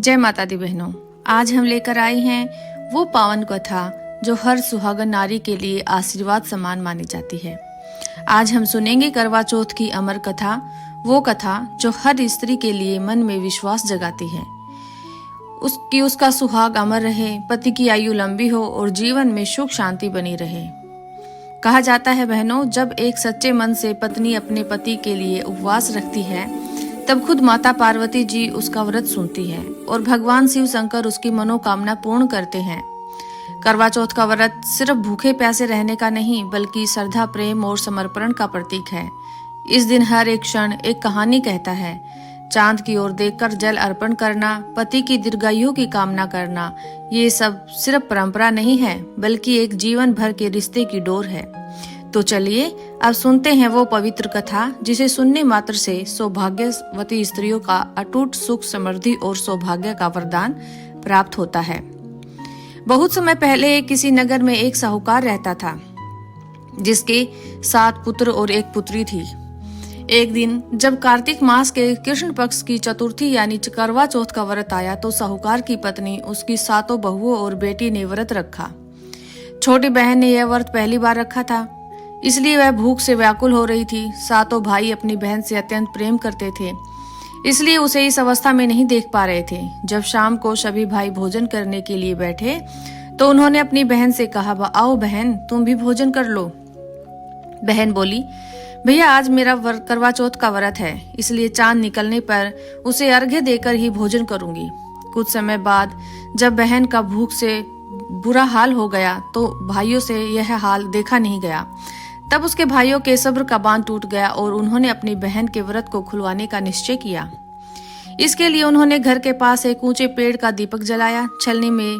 जय माता दी बहनों, आज हम लेकर आए हैं वो पावन कथा जो हर सुहागन नारी के लिए आशीर्वाद समान मानी जाती है। आज हम सुनेंगे करवा चौथ की अमर कथा, वो कथा जो हर स्त्री के लिए मन में विश्वास जगाती है उसका सुहाग अमर रहे, पति की आयु लंबी हो और जीवन में सुख शांति बनी रहे। कहा जाता है बहनों, जब एक सच्चे मन से पत्नी अपने पति के लिए उपवास रखती है तब खुद माता पार्वती जी उसका व्रत सुनती है और भगवान शिव शंकर उसकी मनोकामना पूर्ण करते हैं। करवा चौथ का व्रत सिर्फ भूखे प्यासे रहने का नहीं बल्कि श्रद्धा, प्रेम और समर्पण का प्रतीक है। इस दिन हर एक क्षण एक कहानी कहता है। चांद की ओर देखकर जल अर्पण करना, पति की दीर्घायु की कामना करना, ये सब सिर्फ परंपरा नहीं है बल्कि एक जीवन भर के रिश्ते की डोर है। तो चलिए अब सुनते हैं वो पवित्र कथा जिसे सुनने मात्र से सौभाग्यवती स्त्रियों का अटूट सुख, समृद्धि और सौभाग्य का वरदान प्राप्त होता है। बहुत समय पहले किसी नगर में एक साहूकार रहता था जिसके 7 पुत्र और 1 पुत्री थी। एक दिन जब कार्तिक मास के कृष्ण पक्ष की चतुर्थी यानी करवा चौथ का व्रत आया तो साहूकार की पत्नी, उसकी 7 बहुओं और बेटी ने व्रत रखा। छोटी बहन ने यह व्रत पहली बार रखा था, इसलिए वह भूख से व्याकुल हो रही थी। 7 भाई अपनी बहन से अत्यंत प्रेम करते थे, इसलिए उसे इस अवस्था में नहीं देख पा रहे थे। जब शाम को सभी भाई भोजन करने के लिए बैठे तो उन्होंने अपनी बहन से कहा, आओ बहन, तुम भी भोजन कर लो। बहन बोली, भैया आज मेरा करवा चौथ का व्रत है, इसलिए चांद निकलने पर उसे अर्घ्य देकर ही भोजन करूंगी। कुछ समय बाद जब बहन का भूख से बुरा हाल हो गया तो भाइयों से यह हाल देखा नहीं गया। तब उसके भाइयों के सब्र का बांध टूट गया और उन्होंने अपनी बहन के व्रत को खुलवाने का निश्चय किया। इसके लिए उन्होंने घर के पास एक ऊंचे पेड़ का दीपक जलाया, छलनी में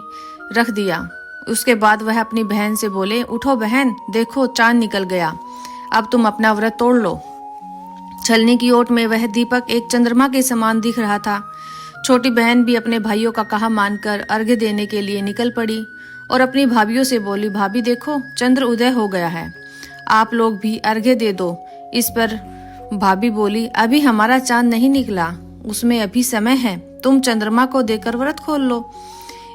रख दिया। उसके बाद वह अपनी बहन से बोले, उठो बहन, देखो चांद निकल गया, अब तुम अपना व्रत तोड़ लो। छलनी की ओट में वह दीपक एक चंद्रमा के समान दिख रहा था। छोटी बहन भी अपने भाइयों का कहा मानकर अर्घ्य देने के लिए निकल पड़ी और अपनी भाभियों से बोली, भाभी देखो चंद्र उदय हो गया है, आप लोग भी अर्घ्य दे दो। इस पर भाभी बोली, अभी हमारा चांद नहीं निकला, उसमें अभी समय है, तुम चंद्रमा को देकर व्रत खोल लो।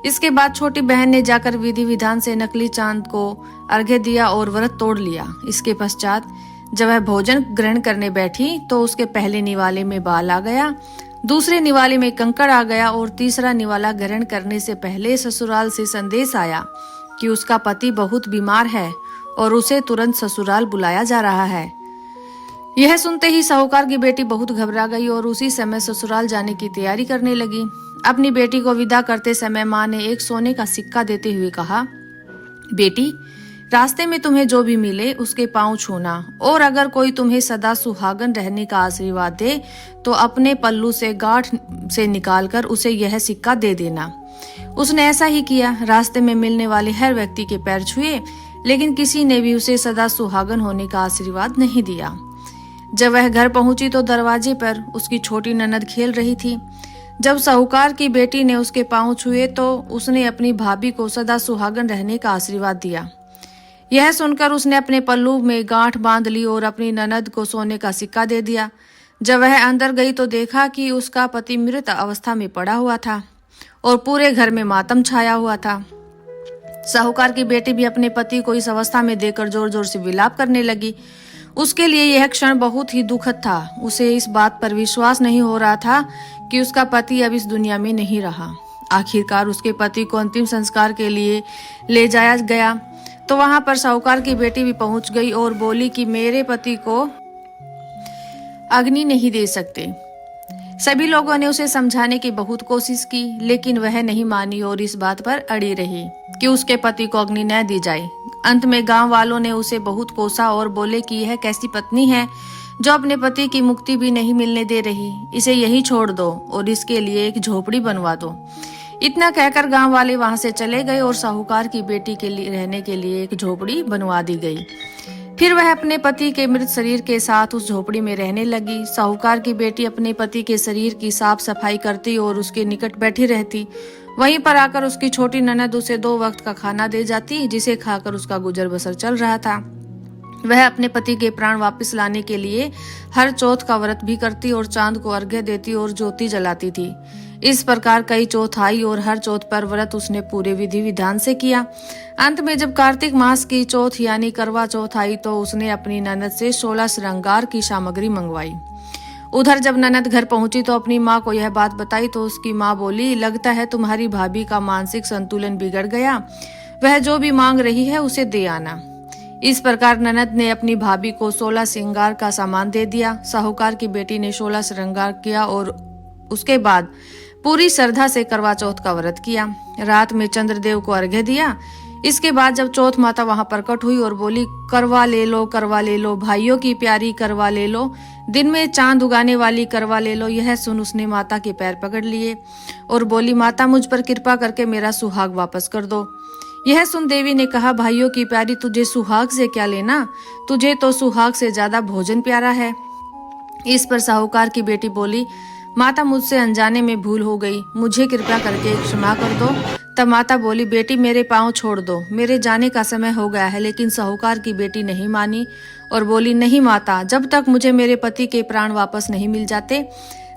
इसके बाद छोटी बहन ने जाकर विधि विधान से नकली चांद को अर्घ्य दिया और व्रत तोड़ लिया। इसके पश्चात जब वह भोजन ग्रहण करने बैठी तो उसके पहले निवाले में बाल आ गया, दूसरे निवाले में कंकड़ आ गया और तीसरा निवाला ग्रहण करने से पहले ससुराल से संदेश आया कि उसका पति बहुत बीमार है और उसे तुरंत ससुराल बुलाया जा रहा है। यह सुनते ही साहूकार की बेटी बहुत घबरा गई और उसी समय ससुराल जाने की तैयारी करने लगी। अपनी बेटी को विदा करते समय माँ ने एक सोने का सिक्का देते हुए कहा, बेटी रास्ते में तुम्हें जो भी मिले उसके पांव छूना और अगर कोई तुम्हें सदा सुहागन रहने का आशीर्वाद दे तो अपने पल्लू से गांठ से निकालकर उसे यह सिक्का दे देना। उसने ऐसा ही किया। रास्ते में मिलने वाले हर व्यक्ति के पैर छुए लेकिन किसी ने भी उसे सदा सुहागन होने का आशीर्वाद नहीं दिया। जब वह घर पहुंची तो दरवाजे पर उसकी छोटी ननद खेल रही थी। जब साहूकार की बेटी ने उसके पांव छुए तो उसने अपनी भाभी को सदा सुहागन रहने का आशीर्वाद दिया। यह सुनकर उसने अपने पल्लू में गांठ बांध ली और अपनी ननद को सोने का सिक्का दे दिया। जब वह अंदर गई तो देखा कि उसका पति मृत अवस्था में पड़ा हुआ था और पूरे घर में मातम छाया हुआ था। साहूकार की बेटी भी अपने पति को इस अवस्था में देखकर जोर जोर से विलाप करने लगी। उसके लिए यह क्षण बहुत ही दुखद था। उसे इस बात पर विश्वास नहीं हो रहा था कि उसका पति अब इस दुनिया में नहीं रहा। आखिरकार उसके पति को अंतिम संस्कार के लिए ले जाया गया तो वहां पर साहूकार की बेटी भी पहुंच गई और बोली कि मेरे पति को अग्नि नहीं दे सकते। सभी लोगों ने उसे समझाने की बहुत कोशिश की लेकिन वह नहीं मानी और इस बात पर अड़ी रही कि उसके पति को अग्नि न दी जाए। अंत में गांव वालों ने उसे बहुत कोसा और बोले कि यह कैसी पत्नी है जो अपने पति की मुक्ति भी नहीं मिलने दे रही, इसे यहीं छोड़ दो और इसके लिए एक झोपड़ी बनवा दो। इतना कहकर गांव वाले वहां से चले गए और साहूकार की बेटी के लिए रहने के लिए एक झोपड़ी बनवा दी गई। फिर वह अपने पति के मृत शरीर के साथ उस झोपड़ी में रहने लगी। साहूकार की बेटी अपने पति के शरीर की साफ सफाई करती और उसके निकट बैठी रहती। वहीं पर आकर उसकी छोटी ननद उसे 2 वक्त का खाना दे जाती जिसे खाकर उसका गुजर बसर चल रहा था। वह अपने पति के प्राण वापस लाने के लिए हर चौथ का व्रत भी करती और चांद को अर्घ्य देती और ज्योति जलाती थी। इस प्रकार कई चौथ आई और हर चौथ पर व्रत उसने पूरे विधि विधान से किया। अंत में जब कार्तिक मास की चौथ यानी करवा चौथ आई तो उसने अपनी ननद से 16 श्रृंगार की सामग्री मंगवाई। उधर जब ननद घर पहुंची तो अपनी माँ को यह बात बताई तो उसकी माँ बोली, लगता है तुम्हारी भाभी का मानसिक संतुलन बिगड़ गया, वह जो भी मांग रही है उसे दे आना। इस प्रकार ननद ने अपनी भाभी को 16 श्रृंगार का सामान दे दिया। साहूकार की बेटी ने 16 श्रृंगार किया और उसके बाद पूरी श्रद्धा से करवा चौथ का व्रत किया। रात में चंद्रदेव को अर्घ्य दिया। इसके बाद जब चौथ माता वहां प्रकट हुई और बोली, करवा ले लो भाइयों की प्यारी करवा ले लो, दिन में चांद उगाने वाली करवा ले लो। यह सुन उसने माता के पैर पकड़ लिए और बोली, माता मुझ पर कृपा करके मेरा सुहाग वापस कर दो। यह सुन देवी ने कहा, भाइयों की प्यारी तुझे सुहाग से क्या लेना, तुझे तो सुहाग से ज्यादा भोजन प्यारा है। इस पर साहूकार की बेटी बोली, माता मुझसे अनजाने में भूल हो गई, मुझे कृपा करके क्षमा कर दो। तब माता बोली, बेटी मेरे पांव छोड़ दो, मेरे जाने का समय हो गया है। लेकिन साहूकार की बेटी नहीं मानी और बोली, नहीं माता, जब तक मुझे मेरे पति के प्राण वापस नहीं मिल जाते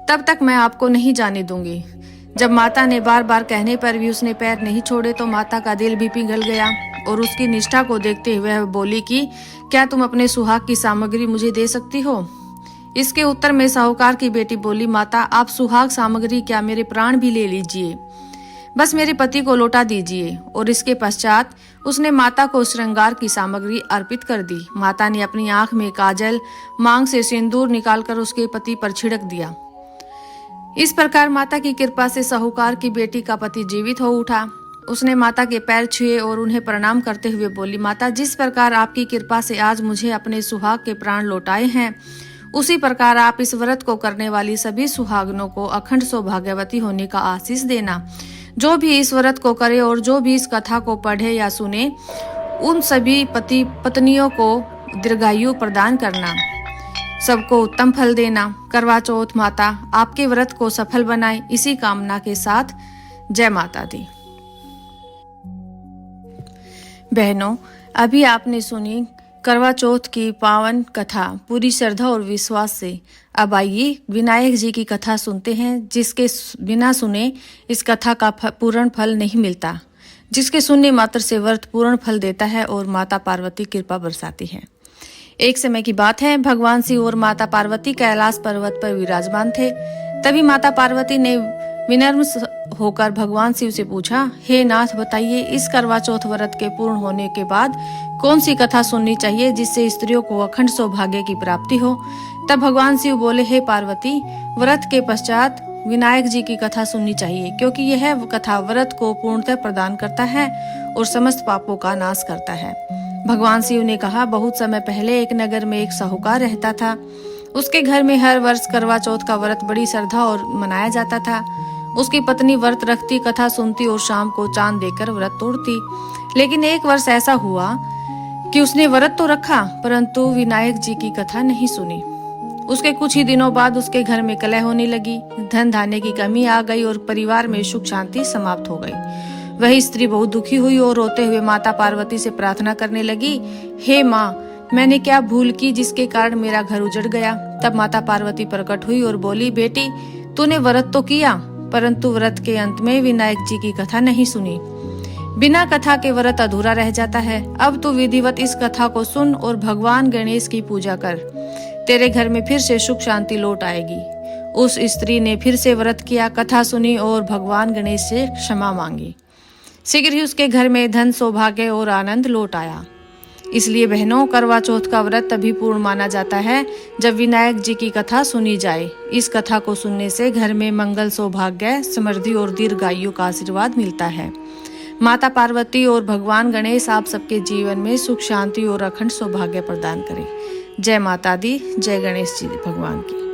तब तक मैं आपको नहीं जाने दूंगी। जब माता ने बार बार कहने पर भी उसने पैर नहीं छोड़े तो माता का दिल भी पिघल गया और उसकी निष्ठा को देखते हुए वह बोली कि क्या तुम अपने सुहाग की सामग्री मुझे दे सकती हो। इसके उत्तर में साहूकार की बेटी बोली, माता आप सुहाग सामग्री क्या मेरे प्राण भी ले लीजिए, बस मेरे पति को लौटा दीजिए। और इसके पश्चात उसने माता को श्रृंगार की सामग्री अर्पित कर दी। माता ने अपनी आंख में काजल, मांग से सिंदूर निकालकर उसके पति पर छिड़क दिया। इस प्रकार माता की कृपा से साहूकार की बेटी का पति जीवित हो उठा। उसने माता के पैर छुए और उन्हें प्रणाम करते हुए बोली, माता जिस प्रकार आपकी कृपा से आज मुझे अपने सुहाग के प्राण लौटाए हैं, उसी प्रकार आप इस व्रत को करने वाली सभी सुहागनों को अखंड सौभाग्यवती होने का आशीष देना। जो भी इस व्रत को करे और जो भी इस कथा को पढ़े या सुने, उन सभी पति पत्नियों को दीर्घायु प्रदान करना, सबको उत्तम फल देना। करवा चौथ माता आपके व्रत को सफल बनाए, इसी कामना के साथ जय माता दी। बहनों, अभी आपने सुनी करवा चौथ की पावन कथा पूरी श्रद्धा और विश्वास से। अब आइए विनायक जी की कथा सुनते हैं, जिसके बिना सुने इस कथा का पूर्ण फल नहीं मिलता, जिसके सुनने मात्र से व्रत पूर्ण फल देता है और माता पार्वती कृपा बरसाती है। एक समय की बात है, भगवान शिव और माता पार्वती कैलाश पर्वत पर विराजमान थे। तभी माता पार्वती ने विनम्र होकर भगवान शिव से पूछा, हे नाथ बताइए, इस करवा चौथ व्रत के पूर्ण होने के बाद कौन सी कथा सुननी चाहिए जिससे स्त्रियों को अखंड सौभाग्य की प्राप्ति हो। तब भगवान शिव बोले, हे पार्वती, व्रत के पश्चात विनायक जी की कथा सुननी चाहिए, क्योंकि यह कथा व्रत को पूर्णतः प्रदान करता है और समस्त पापों का नाश करता है। भगवान शिव ने कहा, बहुत समय पहले एक नगर में एक साहूकार रहता था। उसके घर में हर वर्ष करवा चौथ का व्रत बड़ी श्रद्धा और मनाया जाता था। उसकी पत्नी व्रत रखती, कथा सुनती और शाम को चांद देकर व्रत तोड़ती। लेकिन एक वर्ष ऐसा हुआ कि उसने व्रत तो रखा परंतु विनायक जी की कथा नहीं सुनी। उसके कुछ ही दिनों बाद उसके घर में कलह होने लगी, धन धान्य की कमी आ गई और परिवार में सुख शांति समाप्त हो गई। वही स्त्री बहुत दुखी हुई और रोते हुए माता पार्वती से प्रार्थना करने लगी, हे माँ, मैंने क्या भूल की जिसके कारण मेरा घर उजड़ गया। तब माता पार्वती प्रकट हुई और बोली, बेटी, तूने व्रत तो किया परंतु व्रत के अंत में विनायक जी की कथा नहीं सुनी। बिना कथा के व्रत अधूरा रह जाता है। अब तू विधिवत इस कथा को सुन और भगवान गणेश की पूजा कर, तेरे घर में फिर से सुख शांति लौट आएगी। उस स्त्री ने फिर से व्रत किया, कथा सुनी और भगवान गणेश से क्षमा मांगी। शीघ्र ही उसके घर में धन, सौभाग्य और आनंद लौट आया। इसलिए बहनों, करवा चौथ का व्रत तभी पूर्ण माना जाता है जब विनायक जी की कथा सुनी जाए। इस कथा को सुनने से घर में मंगल, सौभाग्य, समृद्धि और दीर्घायु का आशीर्वाद मिलता है। माता पार्वती और भगवान गणेश आप सबके जीवन में सुख शांति और अखंड सौभाग्य प्रदान करें। जय माता दी, जय गणेश जी भगवान की।